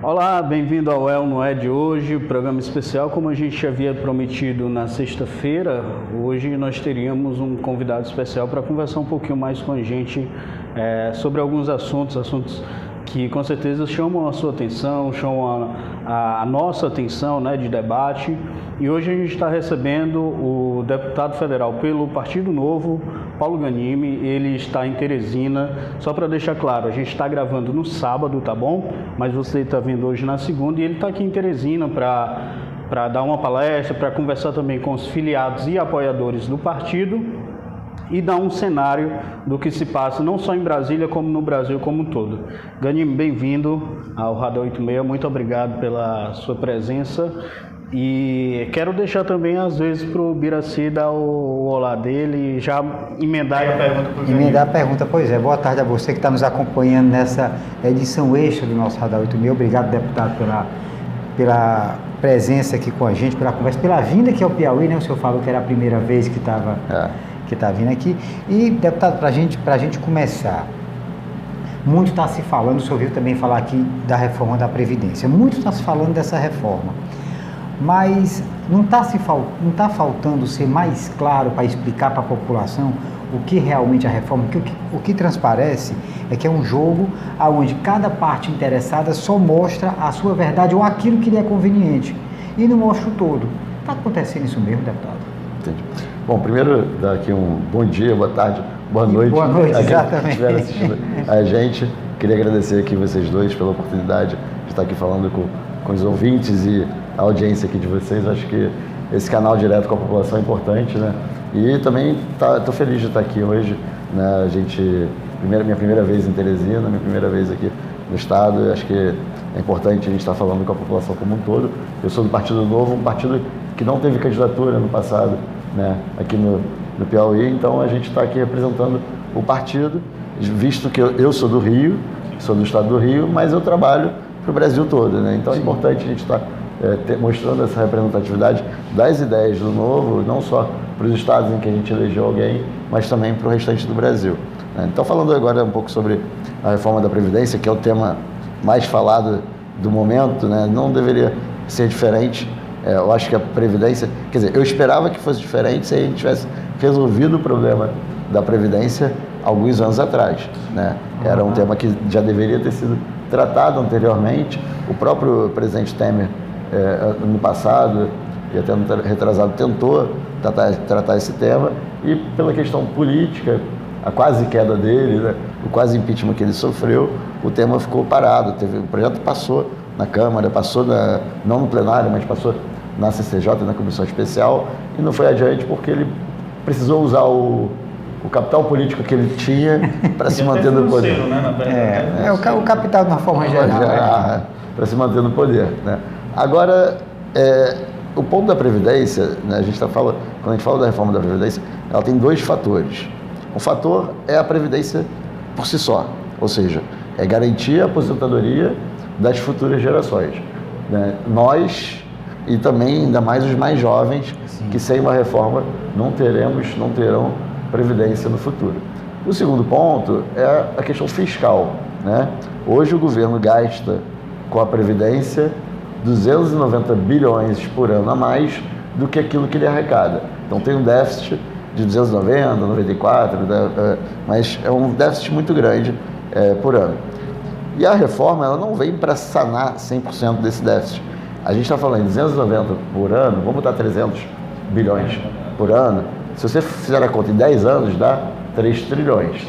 Olá, bem-vindo ao Não É de hoje, programa especial. Como a gente havia prometido na sexta-feira, hoje nós teríamos um convidado especial para conversar um pouquinho mais com a gente sobre alguns assuntos que com certeza chamam a sua atenção, chamam a nossa atenção, né, de debate. E hoje a gente está recebendo o deputado federal pelo Partido Novo, Paulo Ghanimi. Ele está em Teresina. Só para deixar claro, a gente está gravando no sábado, tá bom? Mas você está vindo hoje na segunda e ele está aqui em Teresina para dar uma palestra, para conversar também com os filiados e apoiadores do partido e dar um cenário do que se passa não só em Brasília, como no Brasil como um todo. Ghanimi, bem-vindo ao Radar 86, muito obrigado pela sua presença. E quero deixar também, às vezes, para o Biraci dar o olá dele e já emendar a pergunta para o Ghanimi. Emendar a pergunta, pois é. Boa tarde a você que está nos acompanhando nessa edição extra do nosso Radar 86. Obrigado, deputado, pela presença aqui com a gente, pela conversa, pela vinda aqui ao Piauí, né? O senhor falou que era a primeira vez que estava vindo aqui. E, deputado, para a gente começar, muito está se falando, o senhor viu também falar aqui da reforma da Previdência, muito está se falando dessa reforma, mas não está faltando ser mais claro para explicar para a população o que realmente é a reforma, o que transparece é que é um jogo onde cada parte interessada só mostra a sua verdade ou aquilo que lhe é conveniente e não mostra o todo. Está acontecendo isso mesmo, deputado? Entendi. Bom, primeiro, dar aqui um bom dia, boa tarde, boa noite. Boa noite, exatamente. Que estiver assistindo a gente. Queria agradecer aqui vocês dois pela oportunidade de estar aqui falando com os ouvintes e a audiência aqui de vocês. Acho que esse canal direto com a população é importante, né? E também estou feliz de estar aqui hoje, né? Minha primeira vez em Teresina, minha primeira vez aqui no estado. Acho que é importante a gente estar falando com a população como um todo. Eu sou do Partido Novo, um partido que não teve candidatura no passado, né, aqui no Piauí, então a gente está aqui representando o partido, visto que eu sou do Rio, sou do estado do Rio, mas eu trabalho para o Brasil todo, né? Então é importante a gente estar mostrando essa representatividade das ideias do Novo, não só para os estados em que a gente elegeu alguém, mas também para o restante do Brasil, né? Então, falando agora um pouco sobre a reforma da Previdência, que é o tema mais falado do momento, né? Não deveria ser diferente. Eu acho que a Previdência, quer dizer, eu esperava que fosse diferente se a gente tivesse resolvido o problema da Previdência alguns anos atrás, né? Era um tema que já deveria ter sido tratado anteriormente. O próprio presidente Temer, no passado e até no retrasado, tentou tratar esse tema e pela questão política, a quase queda dele, né? O quase impeachment que ele sofreu, o tema ficou parado. O projeto passou na Câmara, passou não no plenário, mas passou na CCJ, na Comissão Especial, e não foi adiante porque ele precisou usar o capital político que ele tinha para se manter no poder. Né, o capital de uma forma geral. Para se manter no poder, né? Agora, o ponto da Previdência, né, quando a gente fala da reforma da Previdência, ela tem dois fatores. Um fator é a Previdência por si só, ou seja, é garantir a aposentadoria das futuras gerações, né? Nós e também ainda mais os mais jovens, sim, que sem uma reforma não terão previdência no futuro. O segundo ponto é a questão fiscal, né? Hoje o governo gasta com a previdência 290 bilhões por ano a mais do que aquilo que ele arrecada. Então tem um déficit de 290, 94, mas é um déficit muito grande por ano. E a reforma, ela não vem para sanar 100% desse déficit. A gente está falando em 290 por ano, vamos botar 300 bilhões por ano. Se você fizer a conta em 10 anos, dá 3 trilhões.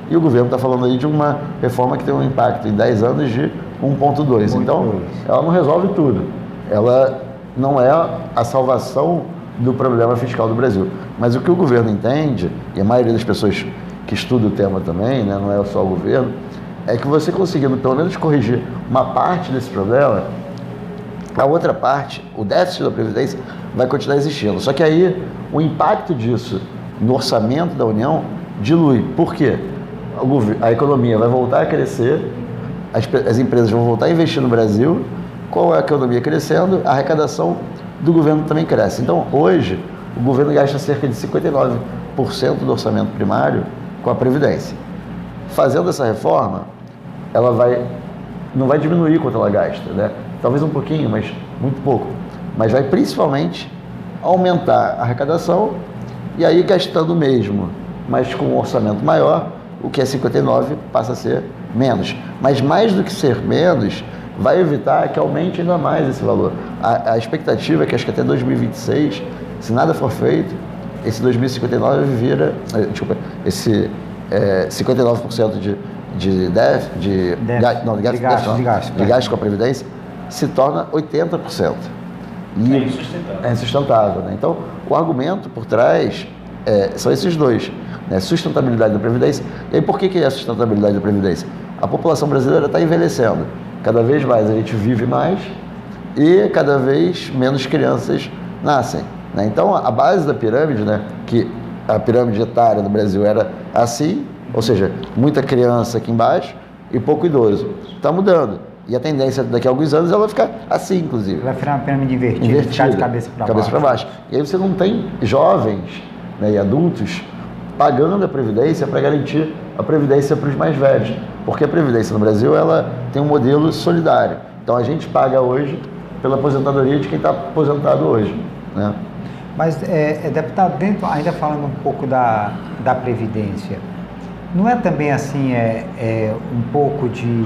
E o governo está falando aí de uma reforma que tem um impacto em 10 anos de 1,2. Então, ela não resolve tudo. Ela não é a salvação do problema fiscal do Brasil. Mas o que o governo entende, e a maioria das pessoas que estudam o tema também, né, não é só o governo, é que você conseguindo pelo menos corrigir uma parte desse problema, a outra parte, o déficit da Previdência, vai continuar existindo. Só que aí o impacto disso no orçamento da União dilui. Por quê? A economia vai voltar a crescer, as empresas vão voltar a investir no Brasil, com a economia crescendo, a arrecadação do governo também cresce. Então, hoje, o governo gasta cerca de 59% do orçamento primário com a Previdência. Fazendo essa reforma, ela vai não vai diminuir quanto ela gasta, né? Talvez um pouquinho, mas muito pouco. Mas vai principalmente aumentar a arrecadação e aí gastando mesmo, mas com um orçamento maior, o que é 59 passa a ser menos. Mas mais do que ser menos, vai evitar que aumente ainda mais esse valor. A expectativa é que acho que até 2026, se nada for feito, esse 2059 vira, esse 59% de gasto com a Previdência se torna 80%. E é insustentável. Né? Então, o argumento por trás são esses dois, né? Sustentabilidade da Previdência. E aí, por que é a sustentabilidade da Previdência? A população brasileira está envelhecendo. Cada vez mais a gente vive mais e cada vez menos crianças nascem. Né? Então, a base da pirâmide, né, que a pirâmide etária do Brasil era assim, ou seja, muita criança aqui embaixo e pouco idoso. Está mudando. E a tendência daqui a alguns anos ela vai ficar assim, inclusive. Vai virar uma pirâmide invertida. Ficar de cabeça para baixo. E aí você não tem jovens, né, e adultos pagando a Previdência para garantir a Previdência para os mais velhos. Porque a Previdência no Brasil ela tem um modelo solidário. Então a gente paga hoje pela aposentadoria de quem está aposentado hoje. Né? Mas, deputado, ainda falando um pouco da Previdência, não é também assim um pouco de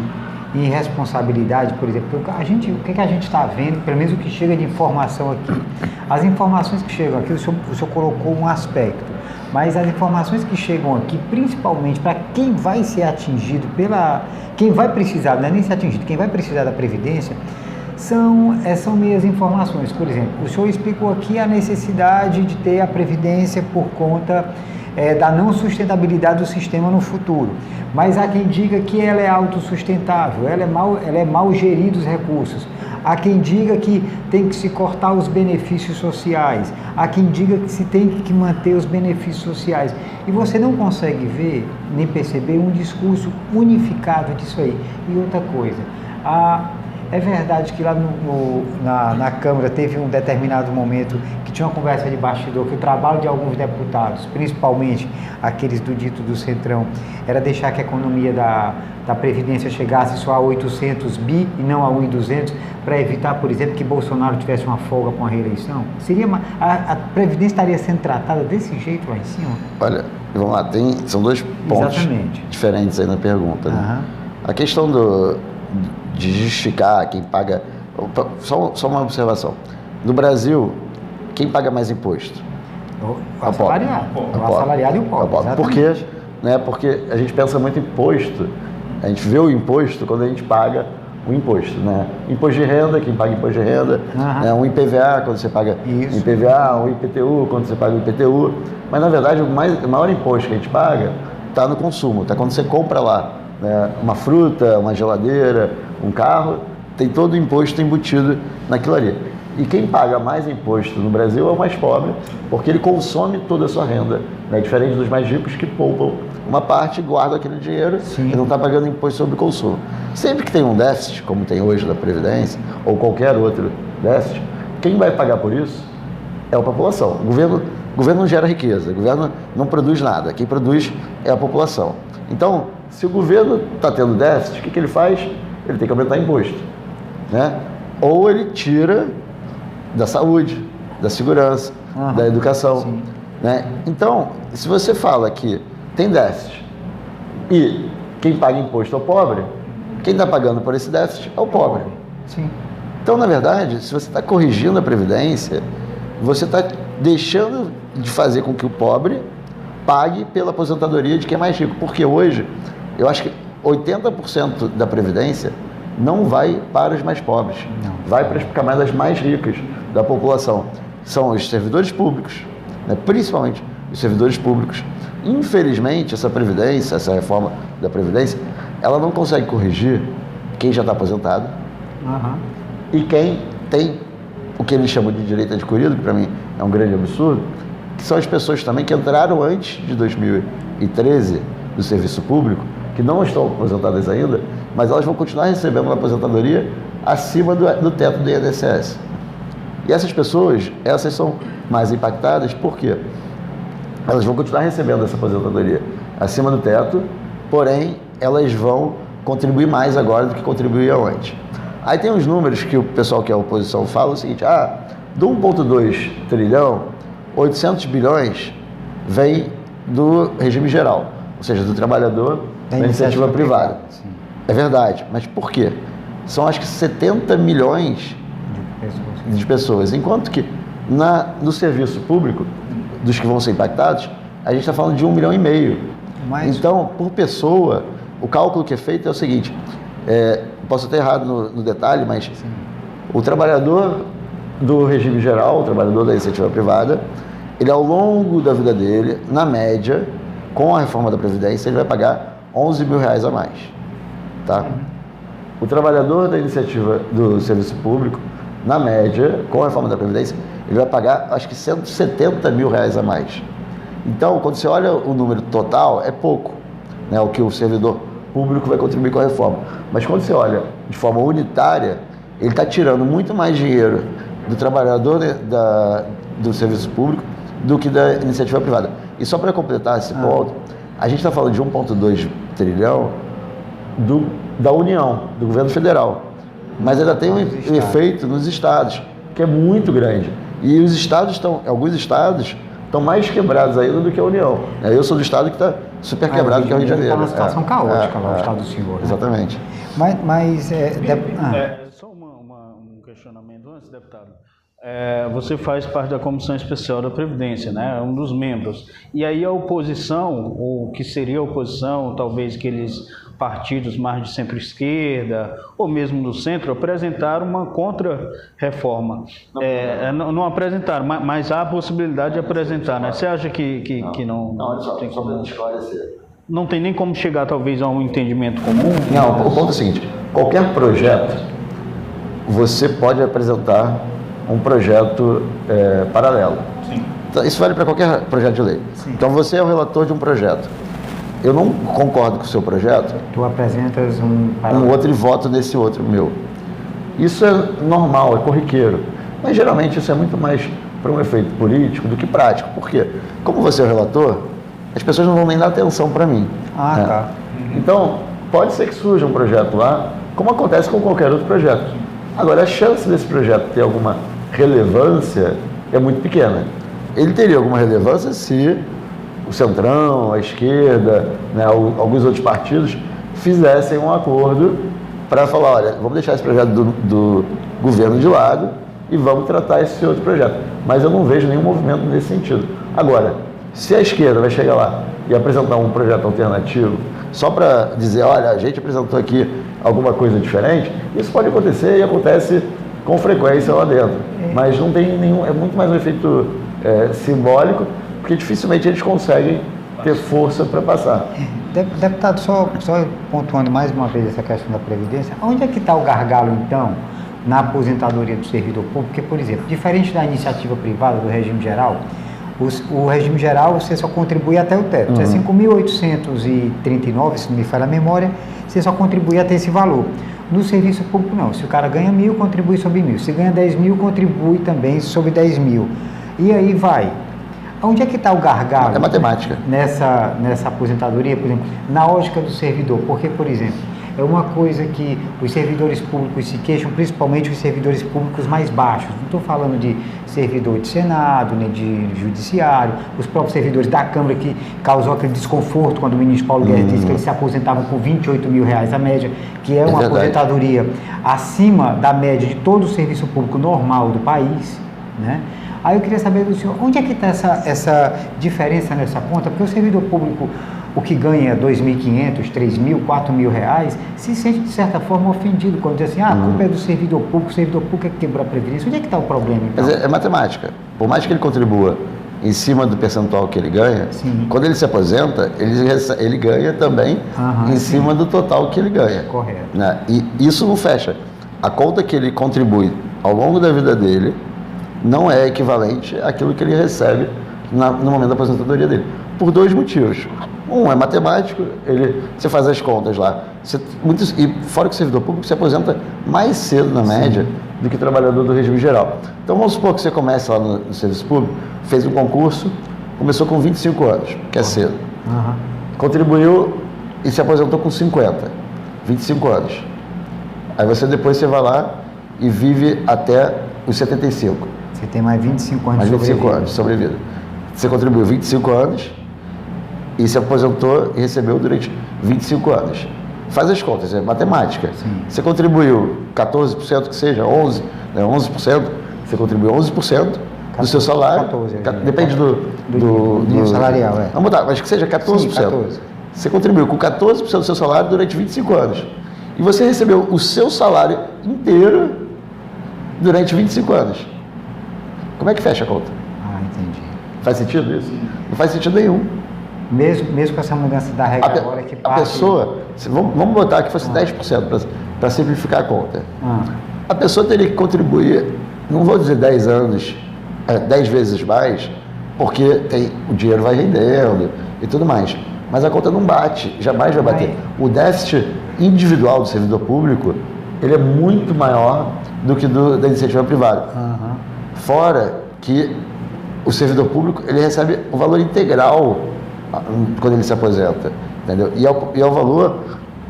irresponsabilidade, por exemplo? O que a gente está vendo, pelo menos o que chega de informação aqui, as informações que chegam aqui, o senhor colocou um aspecto, mas as informações que chegam aqui, principalmente para quem vai ser atingido quem vai precisar, não é nem ser atingido, quem vai precisar da Previdência, são meias informações. Por exemplo, o senhor explicou aqui a necessidade de ter a Previdência por conta da não sustentabilidade do sistema no futuro. Mas há quem diga que ela é autossustentável, ela é mal gerida os recursos. Há quem diga que tem que se cortar os benefícios sociais. Há quem diga que se tem que manter os benefícios sociais. E você não consegue ver, nem perceber um discurso unificado disso aí. E outra coisa, é verdade que lá na Câmara teve um determinado momento que tinha uma conversa de bastidor, que o trabalho de alguns deputados, principalmente aqueles do dito do Centrão, era deixar que a economia da Previdência chegasse só a 800 bi e não a 1.200, para evitar, por exemplo, que Bolsonaro tivesse uma folga com a reeleição? A Previdência estaria sendo tratada desse jeito lá em cima? Olha, vamos lá, são dois pontos diferentes aí na pergunta. Né? A questão de justificar quem paga... Só uma observação. No Brasil, quem paga mais imposto? O assalariado. O assalariado e o pobre. Por quê? Né? Porque a gente pensa muito em imposto. A gente vê o imposto quando a gente paga o imposto. Né? Imposto de renda, quem paga imposto de renda. Né? Um IPVA, quando você paga o IPVA. Um IPTU, quando você paga o IPTU. Mas, na verdade, o maior imposto que a gente paga está no consumo. Está quando você compra lá, né, uma fruta, uma geladeira, um carro, tem todo o imposto embutido naquilo ali. E quem paga mais imposto no Brasil é o mais pobre, porque ele consome toda a sua renda, né? Diferente dos mais ricos que poupam uma parte e guardam aquele dinheiro. Sim. E não está pagando imposto sobre o consumo. Sempre que tem um déficit, como tem hoje da Previdência, ou qualquer outro déficit, quem vai pagar por isso é a população. O governo não gera riqueza, o governo não produz nada, quem produz é a população. Então, se o governo está tendo déficit, o que ele faz? Ele tem que aumentar imposto, né? Ou ele tira da saúde, da segurança, da educação, né? Então, se você fala que tem déficit e quem paga imposto é o pobre, quem está pagando por esse déficit é o pobre. Sim. Então, na verdade, se você está corrigindo a Previdência, você está deixando de fazer com que o pobre pague pela aposentadoria de quem é mais rico. Porque hoje, eu acho que 80% da Previdência não vai para os mais pobres, vai para as camadas mais ricas da população. São os servidores públicos, né? Principalmente os servidores públicos. Infelizmente, essa Previdência, essa reforma da Previdência, ela não consegue corrigir quem já está aposentado e quem tem o que eles chamam de direito adquirido, que para mim é um grande absurdo, que são as pessoas também que entraram antes de 2013 no serviço público, que não estão aposentadas ainda, mas elas vão continuar recebendo uma aposentadoria acima do teto do INSS. E essas pessoas, essas são mais impactadas, por quê? Elas vão continuar recebendo essa aposentadoria acima do teto, porém, elas vão contribuir mais agora do que contribuía antes. Aí tem uns números que o pessoal que é a oposição fala o seguinte, do 1,2 trilhão, 800 bilhões vem do regime geral, ou seja, do trabalhador da iniciativa privada. Sim. É verdade, mas por quê? São acho que 70 milhões de pessoas, enquanto que no serviço público, dos que vão ser impactados, a gente está falando de 1,5 milhão. Então, por pessoa, o cálculo que é feito é o seguinte, posso estar errado no detalhe, mas sim, o trabalhador do regime geral, o trabalhador da iniciativa privada, ele ao longo da vida dele, na média, com a reforma da Previdência, ele vai pagar R$11 mil a mais. Tá? O trabalhador da iniciativa do serviço público, na média, com a reforma da Previdência, ele vai pagar, acho que R$170 mil a mais. Então, quando você olha o número total, é pouco, né, o que o servidor público vai contribuir com a reforma. Mas quando você olha de forma unitária, ele está tirando muito mais dinheiro do trabalhador do serviço público do que da iniciativa privada. E só para completar esse ponto, a gente está falando de 1,2 trilhão da União, do governo federal. Mas ainda tem um efeito nos estados, que é muito grande. E os estados alguns estados estão mais quebrados ainda do que a União. Eu sou do estado que está super quebrado, que é o Rio de Janeiro. Está numa situação caótica lá, o estado do senhor. Exatamente. Só um questionamento antes, deputado. Você faz parte da Comissão Especial da Previdência, né? Um dos membros. E aí a oposição, ou que seria a oposição, talvez aqueles partidos mais de centro-esquerda, ou mesmo do centro, apresentaram uma contra-reforma. Não apresentaram, mas há a possibilidade de apresentar, né? Você acha que não tem como... Não tem nem como chegar, talvez, a um entendimento comum? Não, o ponto é o seguinte, qualquer projeto, você pode apresentar um projeto paralelo. Sim. Então, isso vale para qualquer projeto de lei. Sim. Então, você é o relator de um projeto. Eu não concordo com o seu projeto. Tu apresentas um outro e voto nesse outro meu. Isso é normal, é corriqueiro. Mas, geralmente, isso é muito mais para um efeito político do que prático. Por quê? Como você é o relator, as pessoas não vão nem dar atenção para mim. Tá. Então, pode ser que surja um projeto lá, como acontece com qualquer outro projeto. Agora, a chance desse projeto ter alguma relevância é muito pequena. Ele teria alguma relevância se o Centrão, a esquerda, né, alguns outros partidos fizessem um acordo para falar, olha, vamos deixar esse projeto do governo de lado e vamos tratar esse outro projeto. Mas eu não vejo nenhum movimento nesse sentido. Agora, se a esquerda vai chegar lá e apresentar um projeto alternativo só para dizer, olha, a gente apresentou aqui alguma coisa diferente, isso pode acontecer e acontece com frequência lá dentro. Mas não tem nenhum, é muito mais um efeito simbólico, porque dificilmente eles conseguem ter força para passar. Deputado, só pontuando mais uma vez essa questão da Previdência, onde é que está o gargalo, então, na aposentadoria do servidor público? Porque, por exemplo, diferente da iniciativa privada, do regime geral, o regime geral você só contribui até o teto. Se é 5.839, se não me falha a memória, você só contribui até esse valor. No serviço público, não. Se o cara ganha 1.000, contribui sobre 1.000. Se ganha 10 mil, contribui também sobre 10 mil. E aí vai. Onde é que está o gargalo? É matemática. Nessa aposentadoria, por exemplo, na ótica do servidor. Porque, por exemplo, é uma coisa que os servidores públicos se queixam, principalmente os servidores públicos mais baixos. Não estou falando de servidor de Senado, nem de judiciário, os próprios servidores da Câmara, que causou aquele desconforto quando o ministro Paulo Guedes disse que eles se aposentavam com R$28 mil a média, que é uma aposentadoria acima da média de todo o serviço público normal do país, né? Aí eu queria saber do senhor, onde é que está essa diferença nessa conta? Porque o servidor público, o que ganha R$2.500, R$3.000, R$4.000, se sente de certa forma ofendido quando diz assim, a culpa é do servidor público, o servidor público é que quebrou a Previdência. Onde é que está o problema, então? Mas é matemática. Por mais que ele contribua em cima do percentual que ele ganha, quando ele se aposenta, ele ganha também em cima do total que ele ganha. Correto. Né? E isso não fecha. A conta que ele contribui ao longo da vida dele não é equivalente àquilo que ele recebe no momento da aposentadoria dele. Por dois motivos. Um é matemático, você faz as contas lá. E fora que o servidor público se aposenta mais cedo, na média, do que o trabalhador do regime geral. Então vamos supor que você comece lá no serviço público, fez um concurso, começou com 25 anos, que é cedo. Contribuiu e se aposentou com 50. 25 anos. Aí depois você vai lá e vive até os 75. Você tem mais 25 anos mais de 25 sobrevida. anos de sobrevida. Você contribuiu 25 anos e se aposentou e recebeu durante 25 anos. Faz as contas, é matemática. Sim. Você contribuiu 14%, que seja, 11%, né, 11%, você contribuiu 11% do seu salário. 14, depende do nível salarial, é. Vamos botar, mas que seja 14%. Sim, 14. Você contribuiu com 14% do seu salário durante 25 anos. E você recebeu o seu salário inteiro durante 25 anos. Como é que fecha a conta? Ah, entendi. Faz sentido isso? Não faz sentido nenhum. Mesmo com essa mudança da regra agora que A parte... pessoa, vamos botar que fosse 10% para simplificar a conta. A pessoa teria que contribuir, não vou dizer 10 anos, 10 vezes mais, porque o dinheiro vai rendendo e tudo mais. Mas a conta não bate, jamais vai bater. O déficit individual do servidor público, ele é muito maior do que da iniciativa privada. Fora que o servidor público, ele recebe o valor integral quando ele se aposenta, entendeu? E é o valor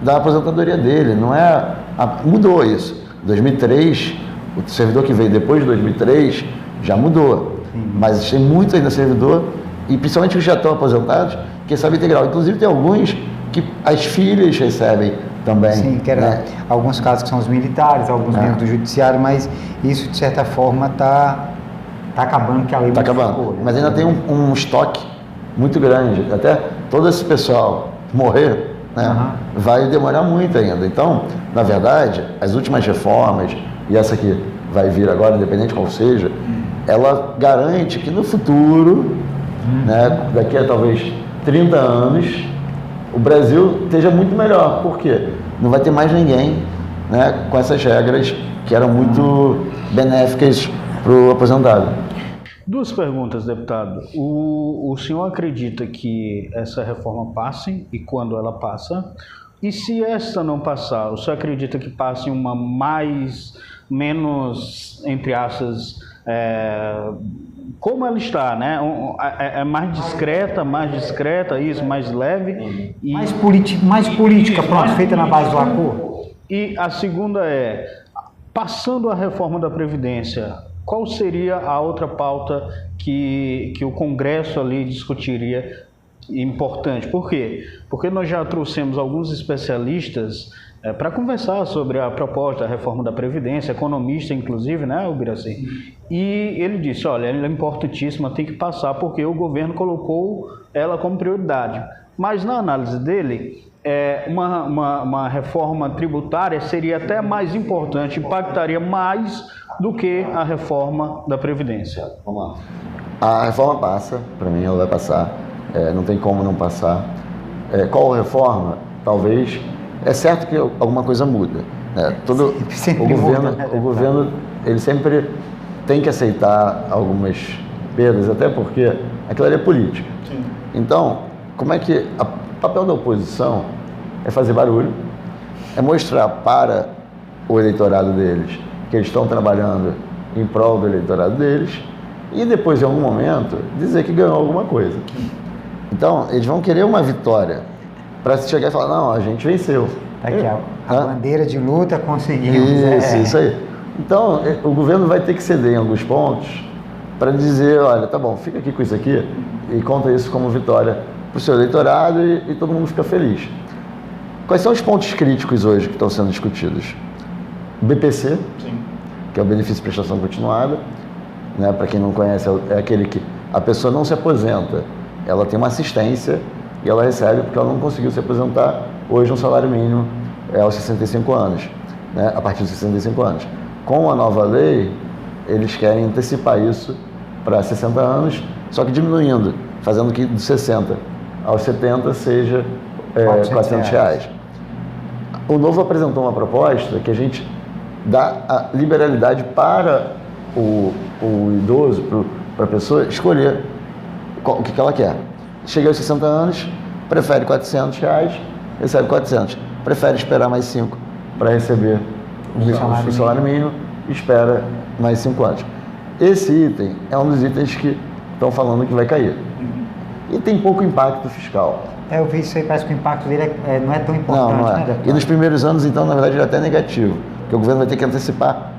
da aposentadoria dele, não é... Mudou isso. Em 2003, o servidor que veio depois de 2003 já mudou. Sim. Mas tem muito ainda servidor, e principalmente os que já estão aposentados, que recebem integral. Inclusive tem alguns que as filhas recebem também. Sim, que era, né? Alguns casos que são os militares, alguns membros do judiciário, mas isso de certa forma está acabando, que a lei está acabando. Né? Mas ainda tem um estoque muito grande. Até todo esse pessoal morrer, né, vai demorar muito ainda. Então, na verdade, as últimas reformas, e essa que vai vir agora, independente qual seja, ela garante que no futuro, né, daqui a talvez 30 anos, o Brasil esteja muito melhor. Por quê? Não vai ter mais ninguém, né, com essas regras que eram muito benéficas para o aposentado. Duas perguntas, deputado. O senhor acredita que essa reforma passe e quando ela passa? E se esta não passar, o senhor acredita que passe uma menos, entre aspas, como ela está, né? É mais discreta, isso, mais leve. E mais política, pronto, feita na base do acordo. E a segunda passando a reforma da Previdência, qual seria a outra pauta que o Congresso ali discutiria importante? Por quê? Porque nós já trouxemos alguns especialistas para conversar sobre a proposta da reforma da Previdência, economista inclusive, né, Ubiraci? E ele disse, olha, ela é importantíssima, tem que passar porque o governo colocou ela como prioridade. Mas na análise dele, uma reforma tributária seria até mais importante, impactaria mais do que a reforma da Previdência. Vamos lá. A reforma passa, para mim ela vai passar, não tem como não passar. Qual reforma? Talvez, é certo que alguma coisa muda. Né? O governo ele sempre tem que aceitar algumas perdas, até porque aquilo ali é política. Sim. Então, como é que o papel da oposição é fazer barulho, é mostrar para o eleitorado deles que eles estão trabalhando em prol do eleitorado deles e depois, em algum momento, dizer que ganhou alguma coisa. Então, eles vão querer uma vitória para se chegar e falar, não, a gente venceu. Tá aqui, a bandeira de luta conseguiu. Isso aí. Então, o governo vai ter que ceder em alguns pontos para dizer, olha, tá bom, fica aqui com isso aqui e conta isso como vitória para o seu eleitorado e todo mundo fica feliz. Quais são os pontos críticos hoje que estão sendo discutidos? BPC, sim, que é o benefício de prestação continuada, né? Para quem não conhece, é aquele que a pessoa não se aposenta, ela tem uma assistência e ela recebe porque ela não conseguiu se aposentar. Hoje um salário mínimo é aos 65 anos, né? A partir dos 65 anos. Com a nova lei, eles querem antecipar isso para 60 anos, só que diminuindo, fazendo que dos 60 aos 70 seja R$400. O Novo apresentou uma proposta que a gente dá a liberalidade para o idoso, para a pessoa escolher o que ela quer. Chega aos 60 anos, prefere R$400, recebe 400. Prefere esperar mais 5 para receber o salário mínimo, espera mais 5 anos. Esse item é um dos itens que estão falando que vai cair. e tem pouco impacto fiscal. Eu vi isso aí, parece que o impacto dele não é tão importante, Não é. né, deputado? E nos primeiros anos, então, na verdade, ele é até negativo, porque o governo vai ter que antecipar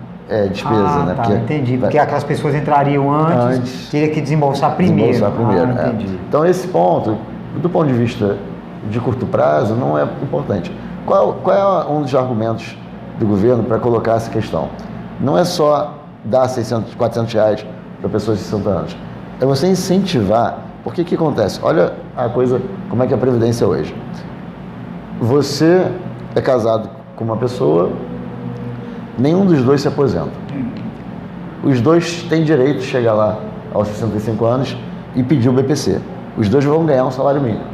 despesa, né? Tá, Porque entendi. Porque aquelas pessoas entrariam antes, teria que desembolsar primeiro. Entendi. Então, esse ponto, do ponto de vista de curto prazo, não é importante. Qual é um dos argumentos do governo para colocar essa questão? Não é só dar 600, 400 reais para pessoas de 60 anos. É você incentivar. Porque o que acontece? Olha a coisa, como é que é a Previdência hoje. Você é casado com uma pessoa, nenhum dos dois se aposenta. Os dois têm direito de chegar lá aos 65 anos e pedir o BPC. Os dois vão ganhar um salário mínimo.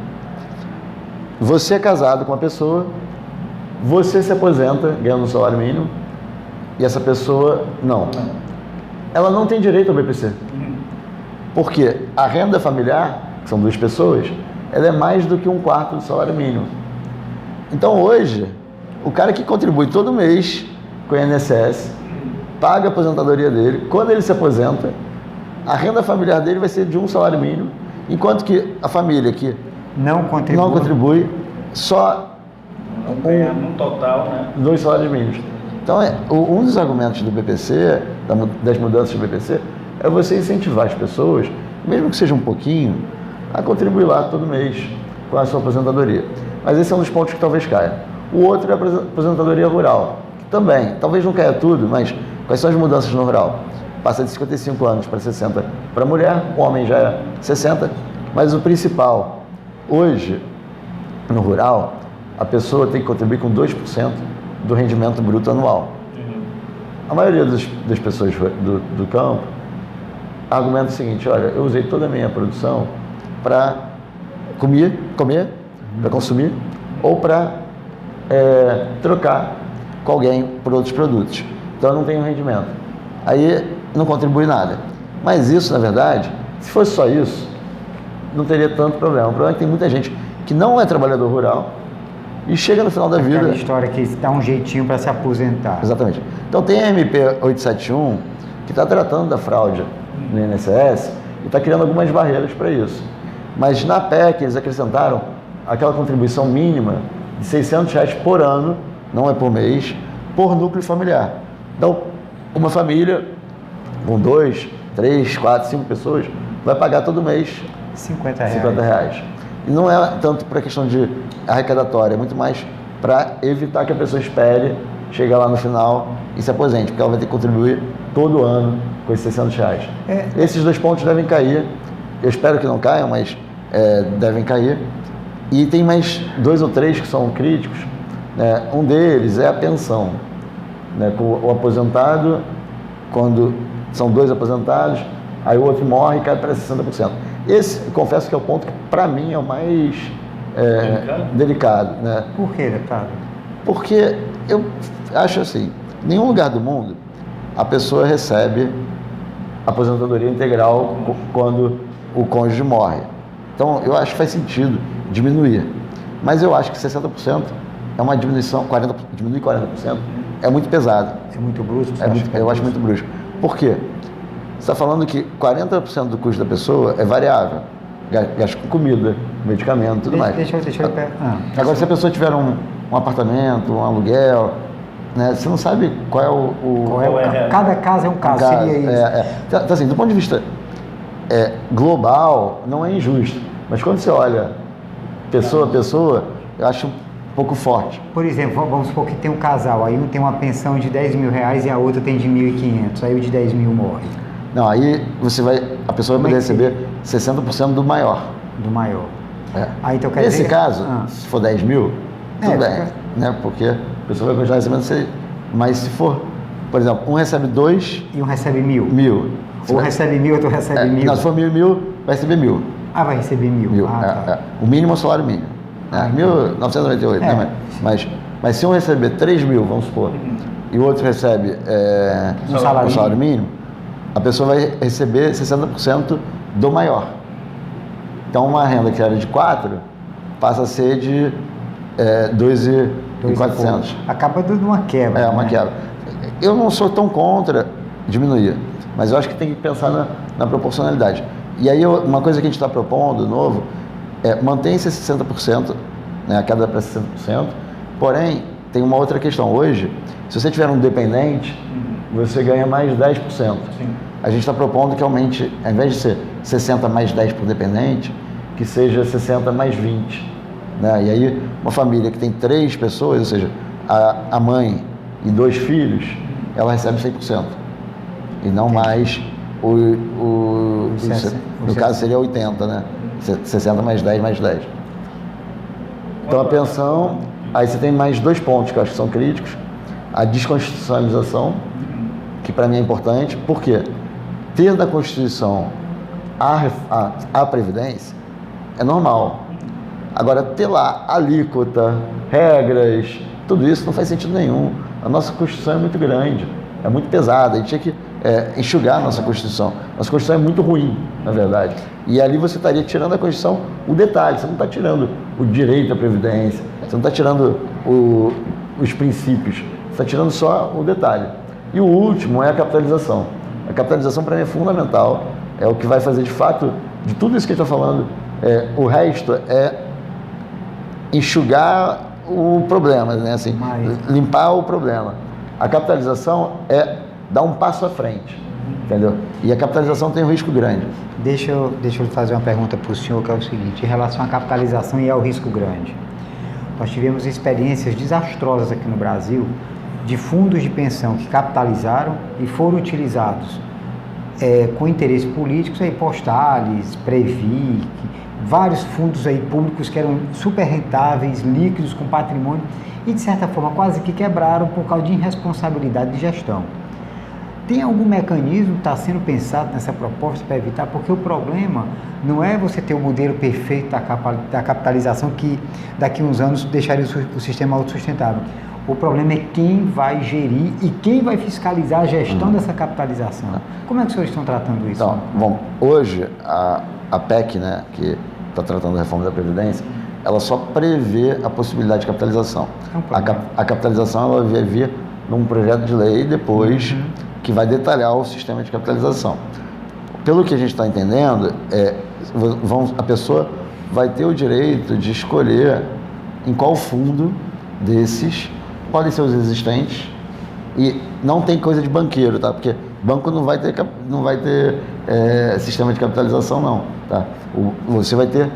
Você é casado com uma pessoa, você se aposenta ganhando um salário mínimo e essa pessoa não. Ela não tem direito ao BPC. Porque a renda familiar, que são 2 pessoas, ela é mais do que 1/4 do salário mínimo. Então hoje, o cara que contribui todo mês com o INSS, paga a aposentadoria dele, quando ele se aposenta, a renda familiar dele vai ser de 1 salário mínimo, enquanto que a família que não contribui só no total, né? 2 salários mínimos. Então, um dos argumentos do BPC, das mudanças do BPC, é você incentivar as pessoas, mesmo que seja um pouquinho, a contribuir lá todo mês com a sua aposentadoria. Mas esse é um dos pontos que talvez caia. O outro é a aposentadoria rural, que também, talvez não caia tudo, mas quais são as mudanças no rural? Passa de 55 anos para 60 para a mulher, o homem já é 60, mas o principal, hoje, no rural, a pessoa tem que contribuir com 2% do rendimento bruto anual. A maioria das pessoas do campo argumenta o seguinte: olha, eu usei toda a minha produção para comer, para consumir, ou para trocar com alguém por outros produtos. Então eu não tenho rendimento. Aí não contribui nada. Mas isso, na verdade, se fosse só isso, não teria tanto problema. O problema é que tem muita gente que não é trabalhador rural e chega no final da vida... Aquela história que dá um jeitinho para se aposentar. Exatamente. Então tem a MP 871 que está tratando da fraude no INSS e está criando algumas barreiras para isso. Mas na PEC eles acrescentaram aquela contribuição mínima de R$600 por ano, não é por mês, por núcleo familiar. Então, uma família com 2, 3, 4, 5 pessoas vai pagar todo mês R$50. E não é tanto para questão de arrecadatória, é muito mais para evitar que a pessoa espere chegar lá no final e se aposente, porque ela vai ter que contribuir todo ano com esses R$600. Esses 2 pontos devem cair, eu espero que não caiam, mas devem cair. E tem mais 2 ou 3 que são críticos, né? Um deles é a pensão, né? O aposentado, quando são 2 aposentados, aí o outro morre e cai para 60%. Esse, confesso que é o ponto que, para mim, é o mais delicado. Né? Por quê, deputado? Porque eu acho assim, em nenhum lugar do mundo a pessoa recebe aposentadoria integral quando o cônjuge morre. Então, eu acho que faz sentido diminuir. Mas eu acho que 60% é uma diminuição, diminuir 40% é muito pesado. É muito brusco? Eu acho muito brusco. Por quê? Você está falando que 40% do custo da pessoa é variável. Gasto com comida, medicamento, tudo mais. Deixa eu Agora, se a pessoa tiver um apartamento, um aluguel, né, você não sabe qual é cada caso é um caso, seria isso. Então, assim, do ponto de vista global, não é injusto. Mas quando você olha pessoa a pessoa, eu acho um pouco forte. Por exemplo, vamos supor que tem um casal, aí um tem uma pensão de R$10 mil e a outra tem de 1.500, aí o de 10 mil morre. Não, aí a pessoa vai poder receber 60% do maior. Do maior. Aí, então, nesse caso, se for 10 mil, tudo bem, né? Porque a pessoa vai continuar recebendo, mas se for, por exemplo, um recebe 2... E um recebe 1.000? 1.000. Ou recebe 1.000, outro recebe 1.000? Não, se for 1.000, vai receber 1.000. Vai receber 1.000. Tá. O mínimo é o salário mínimo. 1.998, né? Mas se um receber 3.000, vamos supor, e o outro recebe um salário mínimo, a pessoa vai receber 60% do maior. Então, uma renda que era de 4 passa a ser de 2.400. Acaba dando uma quebra. Uma quebra. Eu não sou tão contra diminuir, mas eu acho que tem que pensar na proporcionalidade. E aí, uma coisa que a gente está propondo, novo, é manter-se 60%, né, a queda para 60%, porém, tem uma outra questão. Hoje, se você tiver um dependente, você ganha mais 10%. Sim. A gente está propondo que aumente, ao invés de ser 60 mais 10 por dependente, que seja 60 mais 20. Né? E aí, uma família que tem 3 pessoas, ou seja, a mãe e 2 filhos, ela recebe 100%. E não mais no caso seria 80, né? 60 mais 10 mais 10. Então a pensão, aí você tem mais 2 pontos que eu acho que são críticos. A desconstitucionalização, que para mim é importante, porque ter na Constituição a Previdência é normal. Agora, ter lá alíquota, regras, tudo isso não faz sentido nenhum. A nossa Constituição é muito grande, é muito pesada, a gente tinha que enxugar a nossa Constituição. Nossa Constituição é muito ruim, na verdade. E ali você estaria tirando da Constituição o detalhe, você não está tirando o direito à Previdência, você não está tirando os princípios, você está tirando só o detalhe. E o último é a capitalização. A capitalização para mim é fundamental, é o que vai fazer de fato, de tudo isso que a gente está falando, o resto é enxugar o problema, né? Assim, limpar o problema. A capitalização é dar um passo à frente, entendeu? E a capitalização tem um risco grande. Deixa eu lhe fazer uma pergunta para o senhor, que é o seguinte, em relação à capitalização e ao risco grande. Nós tivemos experiências desastrosas aqui no Brasil de fundos de pensão que capitalizaram e foram utilizados com interesses políticos, aí, Postales, Previc, vários fundos aí públicos que eram super rentáveis, líquidos, com patrimônio, e de certa forma quase que quebraram por causa de irresponsabilidade de gestão. Tem algum mecanismo que está sendo pensado nessa proposta para evitar? Porque o problema não é você ter o modelo perfeito da capitalização que daqui a uns anos deixaria o sistema autossustentável. O problema é quem vai gerir e quem vai fiscalizar a gestão dessa capitalização. Como é que os senhores estão tratando isso? Então, bom, hoje a PEC, né, que está tratando a reforma da Previdência, ela só prevê a possibilidade de capitalização. A capitalização ela vai vir num projeto de lei depois que vai detalhar o sistema de capitalização. Pelo que a gente está entendendo, a pessoa vai ter o direito de escolher em qual fundo desses, podem ser os existentes, e não tem coisa de banqueiro, tá? Porque banco não vai ter sistema de capitalização, não, tá? Você vai ter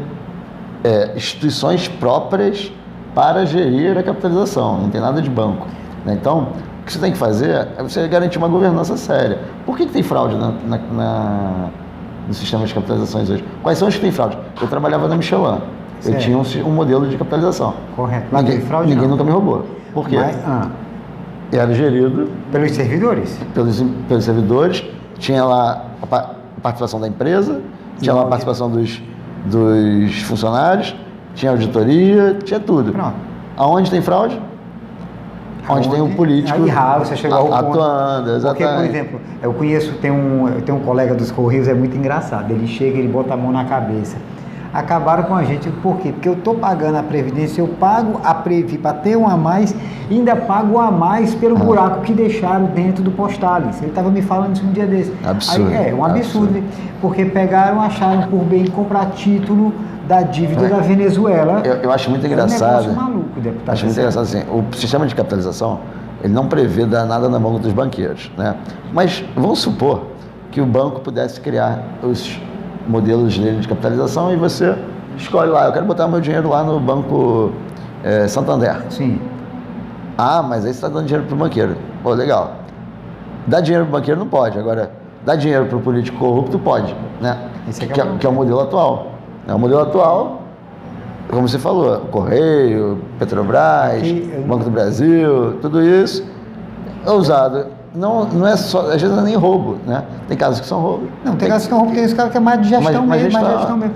instituições próprias para gerir a capitalização, não tem nada de banco, né? Então, o que você tem que fazer é você garantir uma governança séria. Por que tem fraude no sistema de capitalizações hoje? Quais são os que tem fraude? Eu trabalhava na Michelin, eu tinha um modelo de capitalização. Correto. Ninguém nunca me roubou. Por quê? Era gerido pelos servidores. Pelos servidores, tinha lá a participação da empresa, tinha lá a participação dos funcionários, tinha auditoria, tinha tudo. Pronto. Aonde tem fraude? Onde tem um político você chegou atuando, exatamente. Porque, por exemplo, eu conheço, tem um colega dos Correios, é muito engraçado, ele chega, ele bota a mão na cabeça. Acabaram com a gente, por quê? Porque eu estou pagando a Previdência, eu pago a Previ para ter um a mais, e ainda pago a mais pelo buraco que deixaram dentro do Postales. Ele estava me falando isso um dia desse. Absurdo. Aí, um absurdo, porque pegaram, acharam por bem comprar título da dívida da Venezuela. Eu acho muito engraçado. É um negócio maluco, deputado. Acho muito engraçado assim, o sistema de capitalização, ele não prevê dar nada na mão dos banqueiros, né? Mas vamos supor que o banco pudesse criar os modelos dele de capitalização e você escolhe lá, eu quero botar meu dinheiro lá no Banco Santander. Sim. Ah, mas aí você está dando dinheiro para o banqueiro. Pô, legal. Dar dinheiro para o banqueiro não pode, agora dar dinheiro para o político corrupto pode, né? Que é o modelo atual. O modelo atual, como você falou, Correio, Petrobras, Banco do Brasil, tudo isso é usado. Não é só, às vezes não é nem roubo, né? Tem casos que são roubo. Não, tem casos que são roubo, tem casos que é mais de gestão mesmo.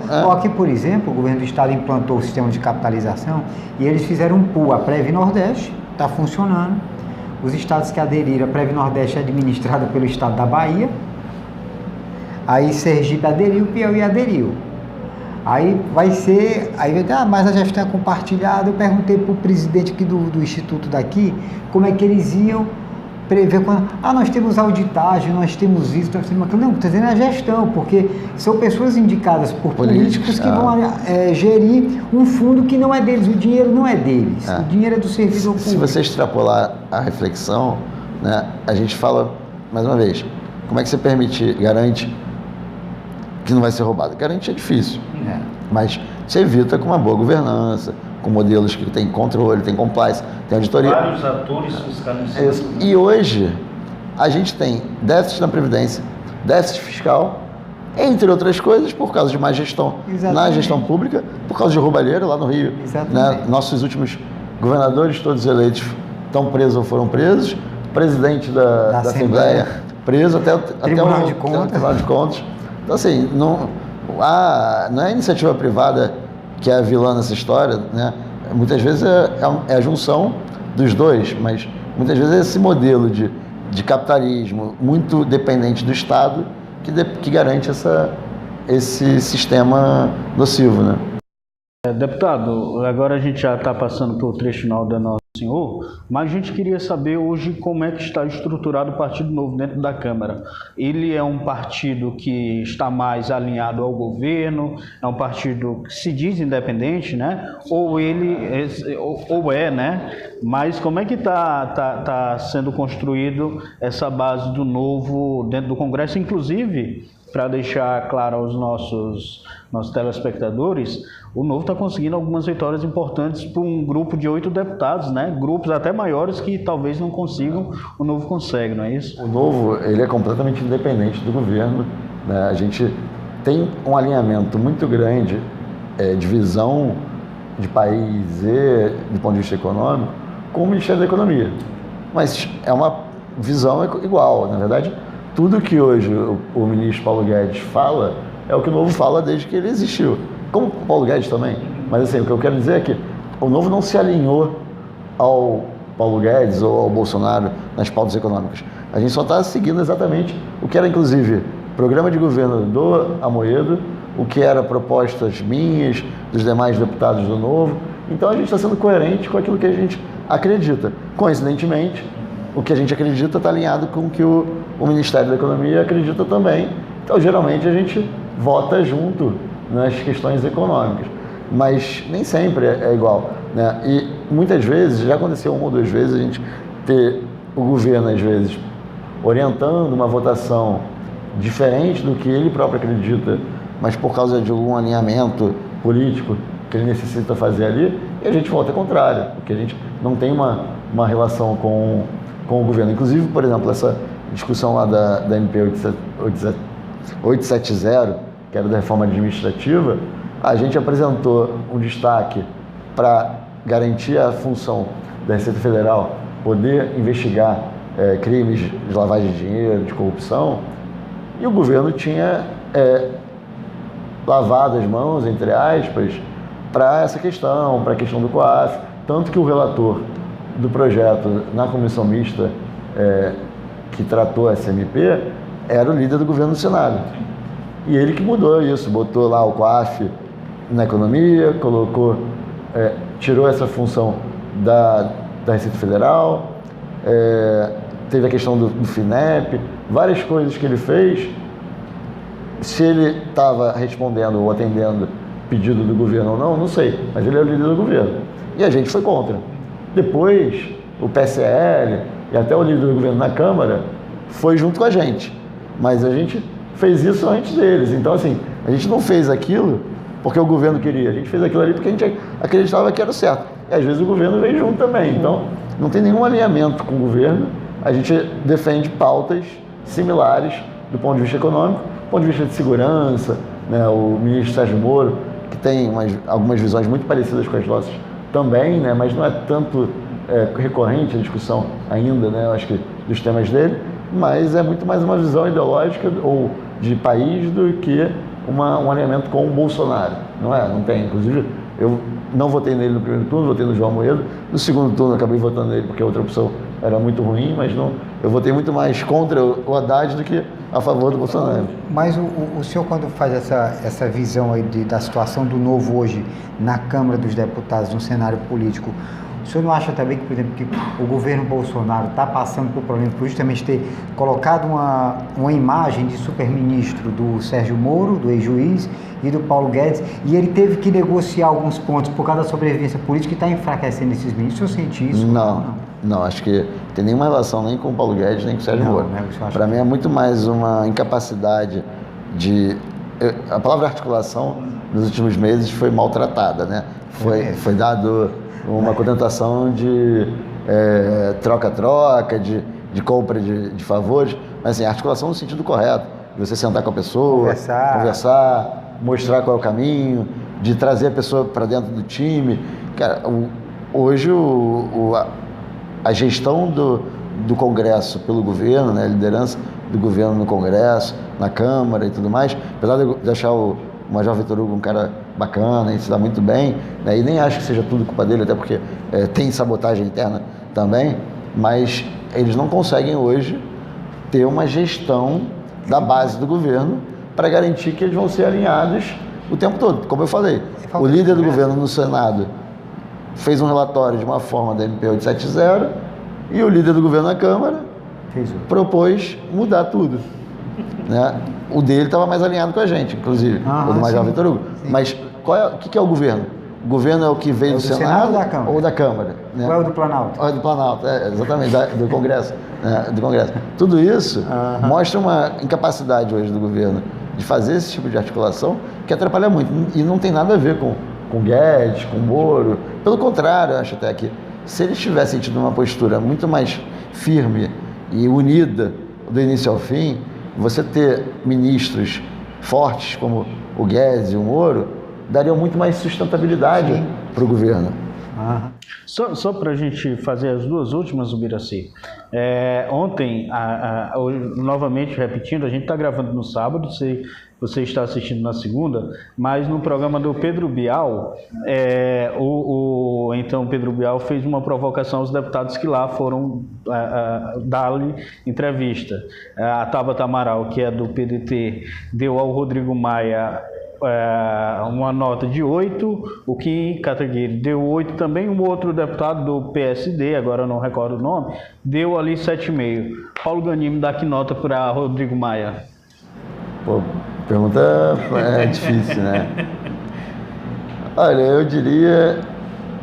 É. Aqui, por exemplo, o governo do estado implantou o sistema de capitalização e eles fizeram um pool, a Previ Nordeste, está funcionando. Os estados que aderiram, a Previ Nordeste é administrada pelo estado da Bahia, aí Sergipe aderiu, Piauí aderiu. Aí vai ter, mas a gestão é compartilhada. Eu perguntei para o presidente aqui do instituto daqui como é que eles iam prever quando, nós temos auditagem, nós temos isso, nós temos aquilo. Não, estou dizendo a gestão, porque são pessoas indicadas por políticos que vão gerir um fundo que não é deles, o dinheiro não é deles, o dinheiro é do servidor público. Se você extrapolar a reflexão, né, a gente fala, mais uma vez, como é que você garante que não vai ser roubado? Garante é difícil, mas você evita com uma boa governança, com modelos que tem controle, tem compliance, tem auditoria. Vários atores fiscalizando. E hoje, a gente tem déficit na Previdência, déficit fiscal, entre outras coisas, por causa de má gestão na gestão pública, por causa de roubalheira lá no Rio. Né? Nossos últimos governadores, todos eleitos, estão presos ou foram presos, o presidente da Assembleia preso, até o Tribunal de Contas. Então, assim, não é a iniciativa privada que é a vilã nessa história, né? Muitas vezes é a junção dos dois, mas muitas vezes é esse modelo de capitalismo muito dependente do Estado que garante esse sistema nocivo, né? Deputado, agora a gente já está passando para o trecho final da nossa senhor, mas a gente queria saber hoje como é que está estruturado o Partido Novo dentro da Câmara. Ele é um partido que está mais alinhado ao governo, é um partido que se diz independente, né? Ou né? Mas como é que está sendo construído essa base do Novo dentro do Congresso, inclusive, para deixar claro aos nossos telespectadores, o Novo está conseguindo algumas vitórias importantes para um grupo de 8 deputados, né? Grupos até maiores que talvez não consigam, o Novo consegue, não é isso? O Novo, ele é completamente independente do governo, né? A gente tem um alinhamento muito grande de visão de país e do ponto de vista econômico com o Ministério da Economia. Mas é uma visão igual, na verdade. Tudo que hoje o ministro Paulo Guedes fala é o que o Novo fala desde que ele existiu. Como o Paulo Guedes também. Mas assim, o que eu quero dizer é que o Novo não se alinhou ao Paulo Guedes ou ao Bolsonaro nas pautas econômicas. A gente só está seguindo exatamente o que era, inclusive, programa de governo do Amoedo, o que era propostas minhas, dos demais deputados do Novo. Então a gente está sendo coerente com aquilo que a gente acredita. Coincidentemente, o que a gente acredita está alinhado com o que o Ministério da Economia acredita também. Então, geralmente, a gente vota junto nas questões econômicas. Mas nem sempre é igual, né? E muitas vezes, já aconteceu uma ou duas vezes, a gente ter o governo, às vezes, orientando uma votação diferente do que ele próprio acredita, mas por causa de algum alinhamento político que ele necessita fazer ali, e a gente vota contrário, porque a gente não tem uma relação com o governo. Inclusive, por exemplo, essa discussão lá da MP 870, que era da reforma administrativa, a gente apresentou um destaque para garantir a função da Receita Federal poder investigar crimes de lavagem de dinheiro, de corrupção, e o governo tinha lavado as mãos, entre aspas, para essa questão, para a questão do COAF, tanto que o relator do projeto na comissão mista que tratou a SMP era o líder do governo do Senado. E ele que mudou isso, botou lá o COAF na economia, tirou essa função da Receita Federal, teve a questão do FINEP, várias coisas que ele fez. Se ele estava respondendo ou atendendo pedido do governo ou não sei, mas ele é o líder do governo. E a gente foi contra. Depois, o PSL e até o líder do governo na Câmara foi junto com a gente. Mas a gente fez isso antes deles. Então, assim, a gente não fez aquilo porque o governo queria. A gente fez aquilo ali porque a gente acreditava que era o certo. E às vezes o governo veio junto também. Então, não tem nenhum alinhamento com o governo. A gente defende pautas similares do ponto de vista econômico, do ponto de vista de segurança, né? O ministro Sérgio Moro, que tem algumas visões muito parecidas com as nossas também, né? Mas não é tanto recorrente a discussão ainda, né? Eu acho que dos temas dele, mas é muito mais uma visão ideológica ou de país do que um alinhamento com o Bolsonaro, não é? Não tem. Inclusive, eu não votei nele no primeiro turno, votei no João Amoedo. No segundo turno, acabei votando nele porque a outra opção era muito ruim, mas não, eu votei muito mais contra o Haddad do que a favor do Bolsonaro. Mas o senhor, quando faz essa visão aí da situação do Novo hoje na Câmara dos Deputados, no cenário político, O senhor não acha também que, por exemplo, que o governo Bolsonaro está passando por problemas por justamente ter colocado uma imagem de superministro do Sérgio Moro, do ex-juiz, e do Paulo Guedes, e ele teve que negociar alguns pontos por causa da sobrevivência política e está enfraquecendo esses ministros? O senhor sente isso? Não, acho que tem nenhuma relação nem com o Paulo Guedes, nem com o Sérgio Moro. Para mim é muito mais uma incapacidade de... A palavra articulação nos últimos meses foi maltratada, né? Foi dado uma conotação de troca-troca, de compra de favores, mas assim, articulação no sentido correto, de você sentar com a pessoa, conversar, mostrar qual é o caminho, de trazer a pessoa para dentro do time. Cara, hoje a gestão do Congresso pelo governo, né, a liderança do governo no Congresso, na Câmara e tudo mais, apesar de achar o Major Vitor Hugo um cara bacana, ele se dá muito bem, né, e nem acho que seja tudo culpa dele, até porque tem sabotagem interna também, mas eles não conseguem hoje ter uma gestão da base do governo para garantir que eles vão ser alinhados o tempo todo. Como eu falei, o líder do governo no Senado fez um relatório de uma forma da MP 870 e o líder do governo na Câmara propôs mudar tudo, né? O dele estava mais alinhado com a gente, inclusive, o do Major Vitor Hugo. Sim. Mas o que é o governo? O governo é o que veio do Senado ou da Câmara? Né? Ou é o do Planalto? Ou é do Planalto, exatamente, do Congresso. Do Congresso. Tudo isso mostra uma incapacidade hoje do governo de fazer esse tipo de articulação que atrapalha muito. E não tem nada a ver com Guedes, com Moro. Pelo contrário, eu acho até que se eles tivessem tido uma postura muito mais firme e unida do início ao fim, você ter ministros fortes como o Guedes e o Moro dariam muito mais sustentabilidade para o governo. Só para a gente fazer as duas últimas, Ubiraci. Ontem, novamente repetindo, a gente está gravando no sábado, você está assistindo na segunda, mas no programa do Pedro Bial, então Pedro Bial fez uma provocação aos deputados que lá foram dar-lhe entrevista. A Tabata Amaral, que é do PDT, deu ao Rodrigo Maia uma nota de 8, o Kim Kataguiri deu 8 também, um outro deputado do PSD, agora eu não recordo o nome, deu ali 7,5. Paulo Ganim dá que nota para Rodrigo Maia? Pô, pergunta difícil, né? Olha,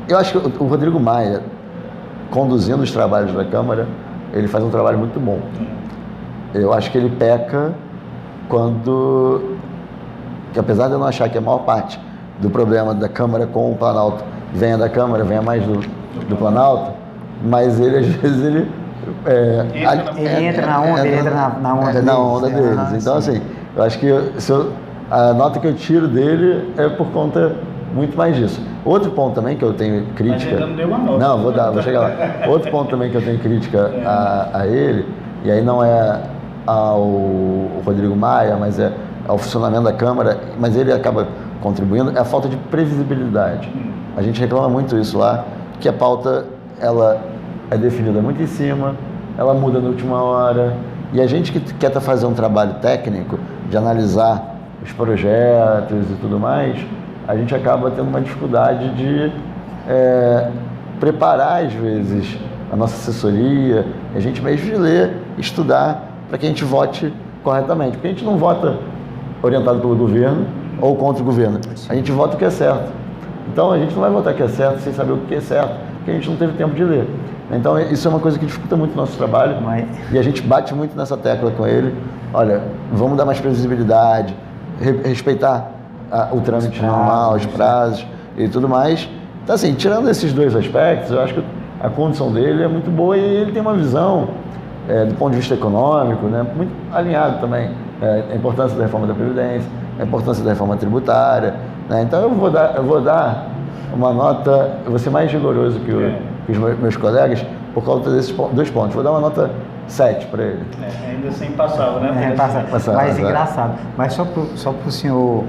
eu acho que o Rodrigo Maia, conduzindo os trabalhos da Câmara, ele faz um trabalho muito bom. Eu acho que ele peca que apesar de eu não achar que a maior parte do problema da Câmara com o Planalto venha da Câmara, venha mais do Planalto, mas ele, às vezes, ele entra na onda, ele entra na onda deles. Na onda deles. Então, assim, eu acho que a nota que eu tiro dele é por conta muito mais disso. Outro ponto também que eu tenho crítica... Mas ele não deu uma nota. Vou chegar lá. Outro ponto também que eu tenho crítica a ele, e aí não é ao Rodrigo Maia, mas é ao funcionamento da Câmara, mas ele acaba contribuindo, é a falta de previsibilidade. A gente reclama muito isso lá, que a pauta ela é definida muito em cima, ela muda na última hora, e a gente que quer fazer um trabalho técnico de analisar os projetos e tudo mais, a gente acaba tendo uma dificuldade de preparar, às vezes, a nossa assessoria, a gente mesmo de ler, estudar, para que a gente vote corretamente, porque a gente não vota orientado pelo governo ou contra o governo. A gente vota o que é certo. Então, a gente não vai votar o que é certo sem saber o que é certo, porque a gente não teve tempo de ler. Então, isso é uma coisa que dificulta muito o nosso trabalho, e a gente bate muito nessa tecla com ele. Olha, vamos dar mais previsibilidade, respeitar o trâmite normal, os prazos e tudo mais. Então, assim, tirando esses dois aspectos, eu acho que a condição dele é muito boa e ele tem uma visão, do ponto de vista econômico, né, muito alinhado também. A importância da reforma da Previdência, a importância da reforma tributária, né? Então eu vou dar uma nota, eu vou ser mais rigoroso que os meus colegas por causa desses dois pontos. Vou dar uma nota 7 para ele. Ainda assim passava, né? Passava. Mas engraçado. Mas só para o senhor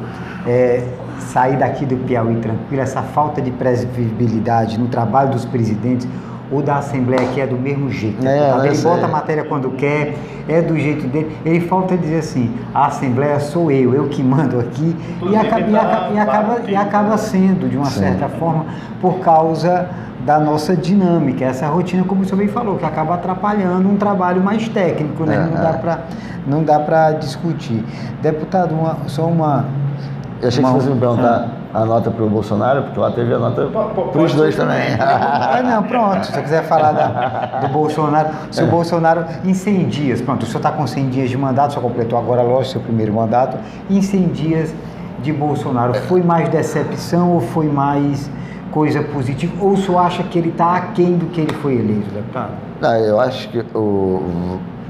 sair daqui do Piauí tranquilo, essa falta de previsibilidade no trabalho dos presidentes, ou da Assembleia, que é do mesmo jeito. Ele bota a matéria quando quer, é do jeito dele. Ele falta dizer assim, a Assembleia sou eu que mando aqui, e acaba sendo, de uma certa forma, por causa da nossa dinâmica, essa rotina, como o senhor bem falou, que acaba atrapalhando um trabalho mais técnico, né? Não dá para discutir. Deputado, só uma... Eu achei que você me perguntar a nota para o Bolsonaro, porque lá teve a nota para os dois também. Não, pronto, se você quiser falar do Bolsonaro, se o Bolsonaro em 100 dias, pronto, o senhor está com 100 dias de mandato, só completou agora, lógico, seu primeiro mandato, em 100 dias de Bolsonaro, foi mais decepção ou foi mais coisa positiva, ou o senhor acha que ele está aquém do que ele foi eleito, deputado? Não, eu acho que o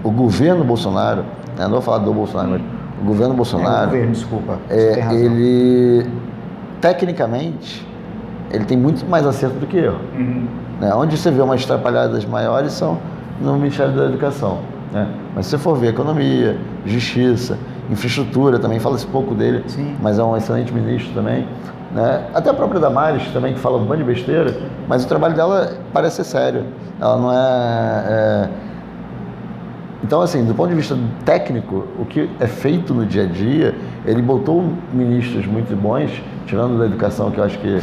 governo Bolsonaro, não vou falar do Bolsonaro, mas o governo Bolsonaro, desculpa, ele, tecnicamente, ele tem muito mais acerto do que eu. Né? Onde você vê umas atrapalhadas maiores são no Ministério da Educação. Né? Mas se você for ver economia, justiça, infraestrutura, também fala-se pouco dele, sim, mas é um excelente ministro também. Né? Até a própria Damares também, que fala um monte de besteira, mas o trabalho dela parece ser sério. Ela não é... Então, assim, do ponto de vista técnico, o que é feito no dia a dia, ele botou ministros muito bons, tirando da educação, que eu acho que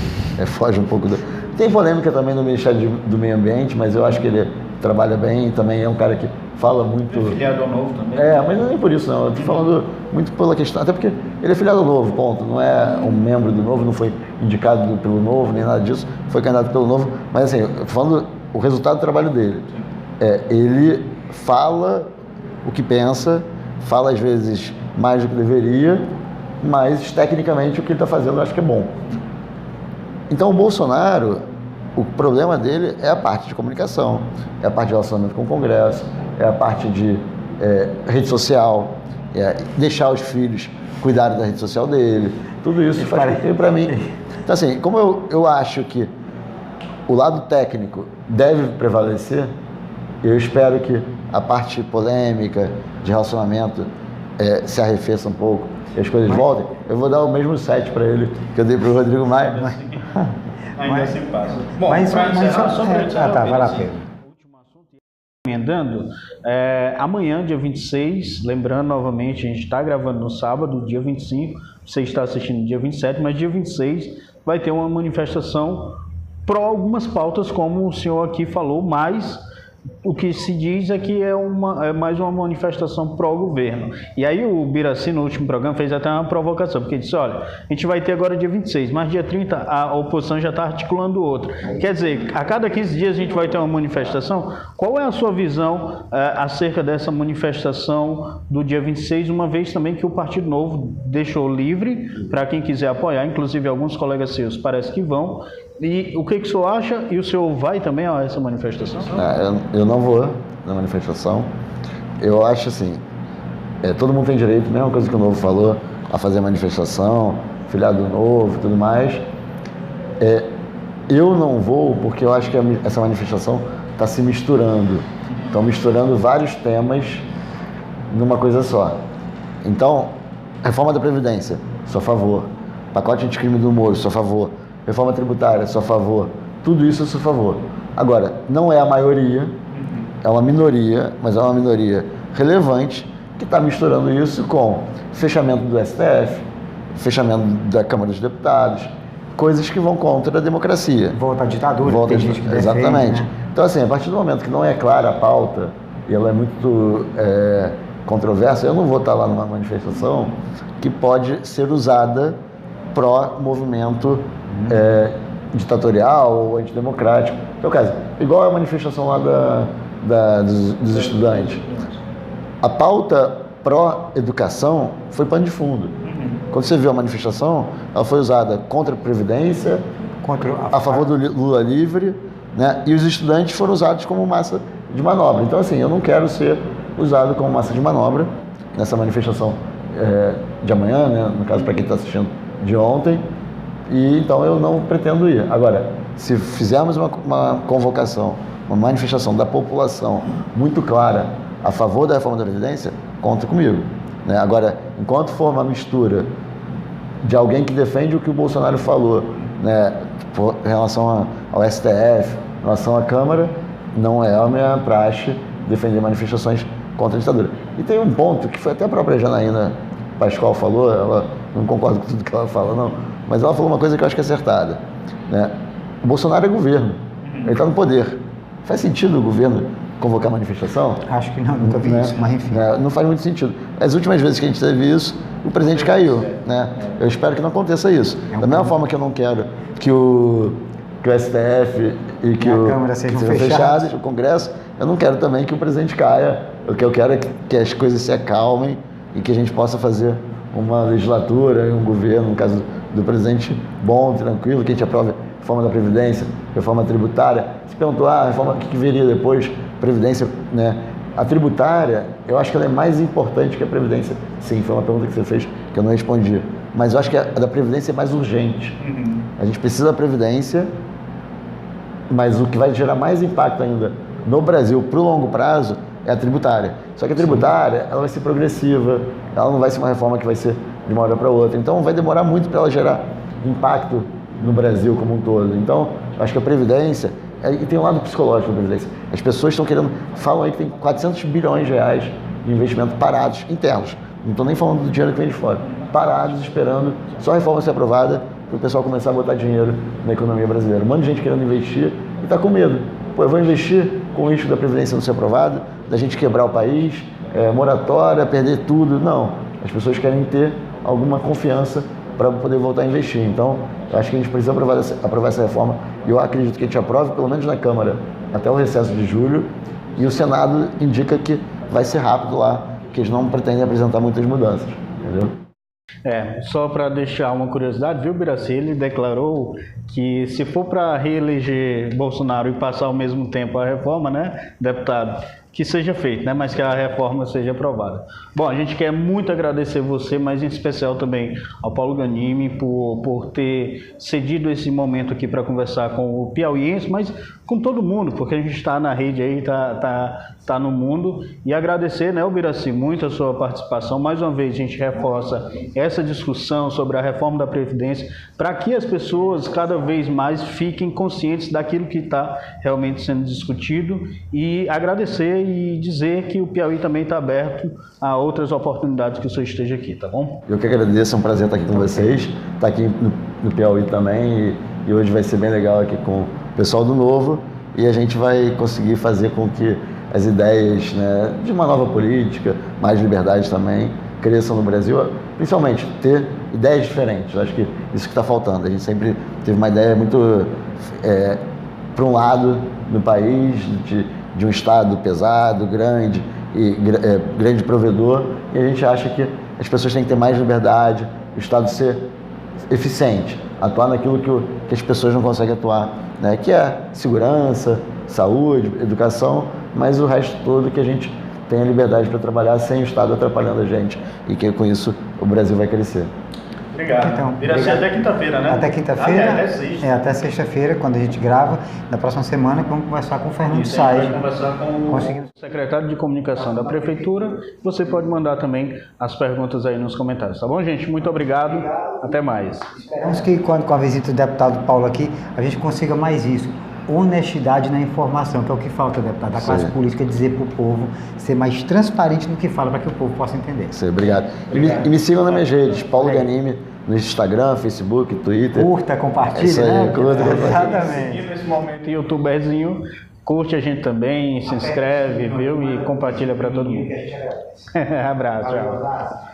foge um pouco do... Tem polêmica também no Ministério do Meio Ambiente, mas eu acho que ele trabalha bem, também é um cara que fala muito... É filiado ao Novo também? Mas não é nem por isso, não. Eu estou falando muito pela questão... Até porque ele é filiado ao Novo, ponto. Não é um membro do Novo, não foi indicado pelo Novo, nem nada disso. Foi candidato pelo Novo. Mas, assim, eu estou falando o resultado do trabalho dele. Ele fala o que pensa, fala às vezes mais do que deveria, mas tecnicamente o que ele está fazendo eu acho que é bom. Então o Bolsonaro, o problema dele é a parte de comunicação, é a parte de relacionamento com o Congresso, é a parte de rede social, deixar os filhos cuidarem da rede social dele, tudo isso faz para mim. Então assim, como eu acho que o lado técnico deve prevalecer, eu espero que a parte polêmica de relacionamento se arrefeça um pouco e as coisas voltem. Eu vou dar o mesmo 7 para ele que eu dei para o Rodrigo Maia. Ainda assim passa. Bom, vai lá, Pedro. Último assunto, emendando, amanhã, dia 26, lembrando novamente, a gente está gravando no sábado, dia 25, você está assistindo dia 27, mas dia 26 vai ter uma manifestação pró algumas pautas, como o senhor aqui falou, mas o que se diz é que é mais uma manifestação pró-governo. E aí o Biraci, no último programa, fez até uma provocação, porque disse, olha, a gente vai ter agora dia 26, mas dia 30 a oposição já está articulando outra. Quer dizer, a cada 15 dias a gente vai ter uma manifestação. Qual é a sua visão acerca dessa manifestação do dia 26, uma vez também que o Partido Novo deixou livre para quem quiser apoiar, inclusive alguns colegas seus parece que vão. E o que o senhor acha? E o senhor vai também a essa manifestação? Eu não vou na manifestação. Eu acho assim, todo mundo tem direito, mesma coisa que o Novo falou, a fazer manifestação, filiado Novo e tudo mais. Eu não vou porque eu acho que essa manifestação está se misturando. Estão misturando vários temas numa coisa só. Então, reforma da Previdência, sou a favor. Pacote anticrime do Moro, sou a favor. Reforma tributária, sou a favor. Tudo isso eu sou a favor. Agora, não é a maioria, é uma minoria, mas é uma minoria relevante que está misturando isso com fechamento do STF, fechamento da Câmara dos Deputados, coisas que vão contra a democracia. Volta à ditadura, tem gente que defende, exatamente. né? Então, assim, a partir do momento que não é clara a pauta e ela é muito controversa, eu não vou estar lá numa manifestação que pode ser usada pró-movimento ditatorial ou antidemocrático. Então, caso, igual a manifestação lá dos estudantes. A pauta pró-educação foi pano de fundo. Quando você viu a manifestação, ela foi usada contra a Previdência, a favor do Lula livre, né? E os estudantes foram usados como massa de manobra. Então, assim, eu não quero ser usado como massa de manobra nessa manifestação de amanhã, né? No caso, para quem está assistindo, de ontem, e então eu não pretendo ir. Agora, se fizermos uma convocação, uma manifestação da população muito clara a favor da reforma da Previdência, conta comigo. Né? Agora, enquanto for uma mistura de alguém que defende o que o Bolsonaro falou, né, em relação ao STF, em relação à Câmara, não é a minha praxe defender manifestações contra a ditadura. E tem um ponto que foi até a própria Janaína Pascoal falou, ela não concorda com tudo que ela fala, não, mas ela falou uma coisa que eu acho que é acertada. Né? O Bolsonaro é governo. ele está no poder. Faz sentido o governo convocar manifestação? Acho que não, nunca vi isso, mas enfim. Não faz muito sentido. As últimas vezes que a gente teve isso, o presidente caiu, né? Eu espero que não aconteça isso. Da mesma forma que eu não quero que o STF e que a Câmara sejam fechados, o Congresso, eu não quero também que o presidente caia. O que eu quero é que as coisas se acalmem e que a gente possa fazer uma legislatura, um governo, no caso do presidente, bom, tranquilo, que a gente aprove a reforma da Previdência, reforma tributária. Se perguntou, a reforma, o que viria depois? Previdência, né? A tributária, eu acho que ela é mais importante que a Previdência. Sim, foi uma pergunta que você fez que eu não respondi. Mas eu acho que a da Previdência é mais urgente. A gente precisa da Previdência, mas o que vai gerar mais impacto ainda no Brasil, para o longo prazo, é a tributária. Só que a tributária, ela vai ser progressiva, ela não vai ser uma reforma que vai ser de uma hora para outra. Então, vai demorar muito para ela gerar impacto no Brasil como um todo. Então, eu acho que a Previdência, e tem um lado psicológico da Previdência. As pessoas estão querendo, falam aí que tem 400 bilhões de reais de investimento parados, internos. Não estou nem falando do dinheiro que vem de fora. Parados, esperando só a reforma ser aprovada para o pessoal começar a botar dinheiro na economia brasileira. Um monte de gente querendo investir e está com medo. Pô, eu vou investir com o risco da Previdência não ser aprovada, da gente quebrar o país, moratória, perder tudo. Não. As pessoas querem ter alguma confiança para poder voltar a investir. Então, eu acho que a gente precisa aprovar essa reforma e eu acredito que a gente aprove, pelo menos na Câmara, até o recesso de julho, e o Senado indica que vai ser rápido lá, que eles não pretendem apresentar muitas mudanças, entendeu? Só para deixar uma curiosidade, viu, Birassi? Ele declarou que se for para reeleger Bolsonaro e passar ao mesmo tempo a reforma, né, deputado, que seja feito, né, mas que a reforma seja aprovada. Bom, a gente quer muito agradecer você, mas em especial também ao Paulo Ghanimi por ter cedido esse momento aqui para conversar com o piauiense, mas com todo mundo, porque a gente está na rede aí, tá no mundo. E agradecer, né, Birassi, muito a sua participação. Mais uma vez a gente reforça essa discussão sobre a reforma da Previdência para que as pessoas cada vez mais fiquem conscientes daquilo que está realmente sendo discutido, e agradecer e dizer que o Piauí também está aberto a outras oportunidades que o senhor esteja aqui, tá bom? Eu que agradeço, é um prazer estar aqui com vocês, estar aqui no Piauí também, e hoje vai ser bem legal aqui com o pessoal do Novo, e a gente vai conseguir fazer com que as ideias, né, de uma nova política, mais liberdade também, cresçam no Brasil, principalmente ter ideias diferentes. Eu acho que isso que está faltando. A gente sempre teve uma ideia muito para um lado do país, de um Estado pesado, grande, e grande provedor, e a gente acha que as pessoas têm que ter mais liberdade, o Estado ser eficiente, atuar naquilo que as pessoas não conseguem atuar, né? Que é segurança, saúde, educação, mas o resto todo que a gente tem a liberdade para trabalhar sem o Estado atrapalhando a gente, e que com isso o Brasil vai crescer. Obrigado. Então, Birassi, até quinta-feira, né? Até quinta-feira. Até sexta. Até sexta-feira, quando a gente grava. Na próxima semana, vamos conversar com o Fernando Said. Vamos conversar com o secretário de Comunicação da Prefeitura. Você pode mandar também as perguntas aí nos comentários, tá bom, gente? Muito obrigado. Até mais. Esperamos que, com a visita do deputado Paulo aqui, a gente consiga mais isso. Honestidade na informação, que é o que falta, deputado, da classe política, dizer para o povo, ser mais transparente no que fala, para que o povo possa entender. Sim, obrigado. E me sigam nas minhas redes, Paulo Ghanimi, no Instagram, Facebook, Twitter. Curta, compartilha, isso aí, né? Curta, exatamente. E nesse momento, youtuberzinho, curte a gente também, se inscreve, viu? E compartilha para todo mundo. Abraço, tchau.